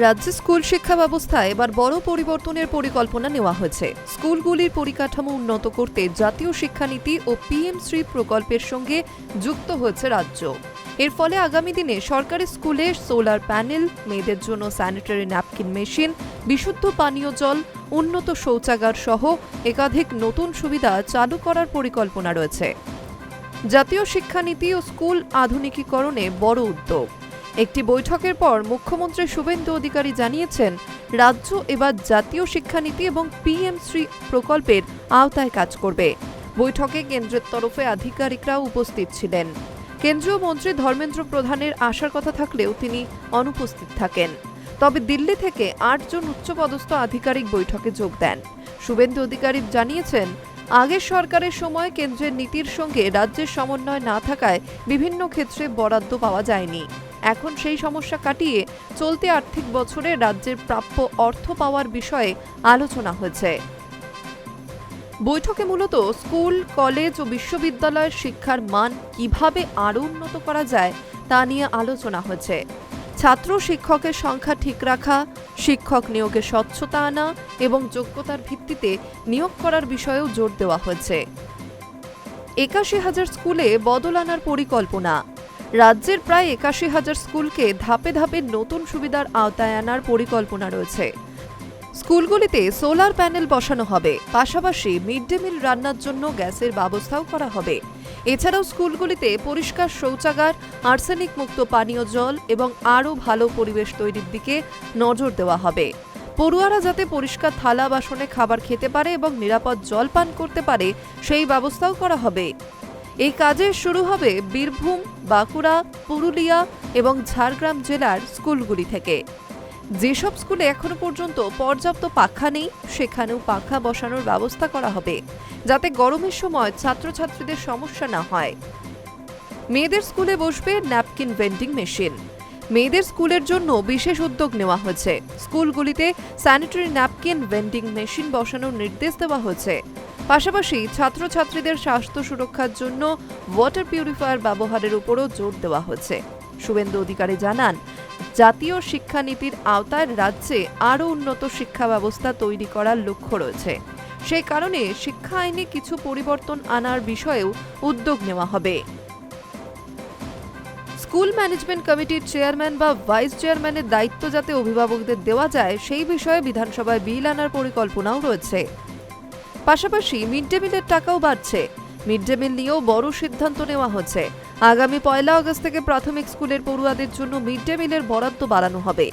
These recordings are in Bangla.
রাজ্যে স্কুল শিক্ষা ব্যবস্থায় এবার বড় পরিবর্তনের পরিকল্পনা নেওয়া হয়েছে। স্কুলগুলির পরিকাঠামো উন্নত করতে জাতীয় শিক্ষানীতি ও পিএম শ্রী প্রকল্পের সঙ্গে যুক্ত হয়েছে রাজ্য। এর ফলে আগামী দিনে সরকারি স্কুলে সোলার প্যানেল, মেয়েদের জন্য স্যানিটারি ন্যাপকিন মেশিন, বিশুদ্ধ পানীয় জল, উন্নত শৌচাগার সহ একাধিক নতুন সুবিধা চালু করার পরিকল্পনা রয়েছে। জাতীয় শিক্ষানীতি ও স্কুল আধুনিকীকরণে বড় উদ্যোগ। একটি বৈঠকের পর মুখ্যমন্ত্রী শুভেন্দু অধিকারী জানিয়েছেন, রাজ্য এবার জাতীয় শিক্ষানীতি এবং পিএম শ্রী প্রকল্পের আওতায় কাজ করবে। বৈঠকে কেন্দ্রের তরফে আধিকারিকরাও উপস্থিত ছিলেন। কেন্দ্রীয় মন্ত্রী ধর্মেন্দ্র প্রধানের আসার কথা থাকলেও তিনি অনুপস্থিত থাকেন। তবে দিল্লি থেকে ৮ জন উচ্চপদস্থ আধিকারিক বৈঠকে যোগ দেন। শুভেন্দু অধিকারী জানিয়েছেন, আগের সরকারের সময় কেন্দ্রের নীতির সঙ্গে রাজ্যের সমন্বয় না থাকায় বিভিন্ন ক্ষেত্রে বরাদ্দ পাওয়া যায়নি। এখন সেই সমস্যা কাটিয়ে চলতি আর্থিক বছরে রাজ্যের প্রাপ্য অর্থ পাওয়ার বিষয়ে আলোচনা হয়েছে। বৈঠকে মূলত স্কুল, কলেজ ও বিশ্ববিদ্যালয়ের শিক্ষার মান কিভাবে আরও উন্নত করা যায় তা নিয়ে আলোচনা হয়েছে। ছাত্র শিক্ষকের সংখ্যা ঠিক রাখা, শিক্ষক নিয়োগে স্বচ্ছতা আনা এবং যোগ্যতার ভিত্তিতে নিয়োগ করার বিষয়েও জোর দেওয়া হয়েছে। ৮১,০০০ স্কুলে বদল আনার পরিকল্পনা। রাজ্যের প্রায় ৮১,০০০ স্কুলকে ধাপে ধাপে নতুন সুবিধার আওতায় আনার পরিকল্পনা রয়েছে। স্কুলগুলিতে সোলার প্যানেল বসানো হবে, পাশাপাশি মিড ডে মিল রান্নার জন্য গ্যাসের ব্যবস্থাও করা হবে। এছাড়াও স্কুলগুলিতে পরিষ্কার শৌচাগার, আর্সেনিক মুক্ত পানীয় জল এবং আরও ভালো পরিবেশ তৈরির দিকে নজর দেওয়া হবে। পড়ুয়ারা যাতে পরিষ্কার থালা বাসনে খাবার খেতে পারে এবং নিরাপদ জল পান করতে পারে সেই ব্যবস্থাও করা হবে। এই কাজে শুরু হবে বীরভূম, বাঁকুড়া, পুরুলিয়া এবং ঝাড়গ্রাম জেলার স্কুলগুলি থেকে। যেসব স্কুলে এখনো পর্যন্ত পর্যাপ্ত পাখা নেই, সেখানেও পাখা বসানোর ব্যবস্থা করা হবে, যাতে গরমের সময় ছাত্রছাত্রীদের সমস্যা না হয়। মেয়েদের স্কুলে বসবে ন্যাপকিন ভেন্ডিং মেশিন। মেয়েদের স্কুলের জন্য বিশেষ উদ্যোগ নেওয়া হয়েছে। স্কুলগুলিতে স্যানিটারি ন্যাপকিন ভেন্ডিং মেশিন বসানোর নির্দেশ দেওয়া হয়েছে। পাশাপাশি ছাত্রছাত্রীদের স্বাস্থ্য সুরক্ষার জন্য ওয়াটার পিউরিফায়ার ব্যবহারের উপরও জোর দেওয়া হয়েছে। শুভেন্দু অধিকারী জানান, জাতীয় শিক্ষানীতির আওতায় রাজ্যে আরও উন্নত শিক্ষা ব্যবস্থা তৈরি করার লক্ষ্য রয়েছে। সেই কারণে শিক্ষা আইনে কিছু পরিবর্তন আনার বিষয়েও উদ্যোগ নেওয়া হবে। স্কুল ম্যানেজমেন্ট কমিটির চেয়ারম্যান বা ভাইস চেয়ারম্যানের দায়িত্ব যাতে অভিভাবকদের দেওয়া যায়, সেই বিষয়ে বিধানসভায় বিল আনার পরিকল্পনাও রয়েছে। পাশাপাশি মিড ডে মিলের টাকাও বাড়ছে। মিড ডে মিল নিয়েও বড় সিদ্ধান্ত নেওয়া হচ্ছে। আগামী ১ আগস্ট থেকে প্রাথমিক স্কুলের পড়ুয়াদের জন্য মিড ডে মিলের বরাদ্দ বাড়ানো হবে।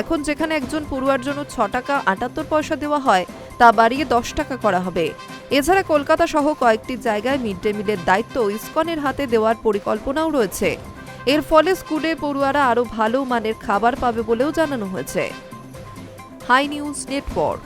এখন যেখানে একজন পড়ুয়ার জন্য ৬ টাকা ৭৮ পয়সা দেওয়া হয়, তা বাড়িয়ে ১০ টাকা করা হবে। এছাড়া কলকাতা সহ কয়েকটি জায়গায় মিড ডে মিলের দায়িত্ব ইসকনের হাতে দেওয়ার পরিকল্পনাও রয়েছে। এর ফলে স্কুলে পড়ুয়ারা আরও ভালো মানের খাবার পাবে বলেও জানানো হয়েছে। Hi News network.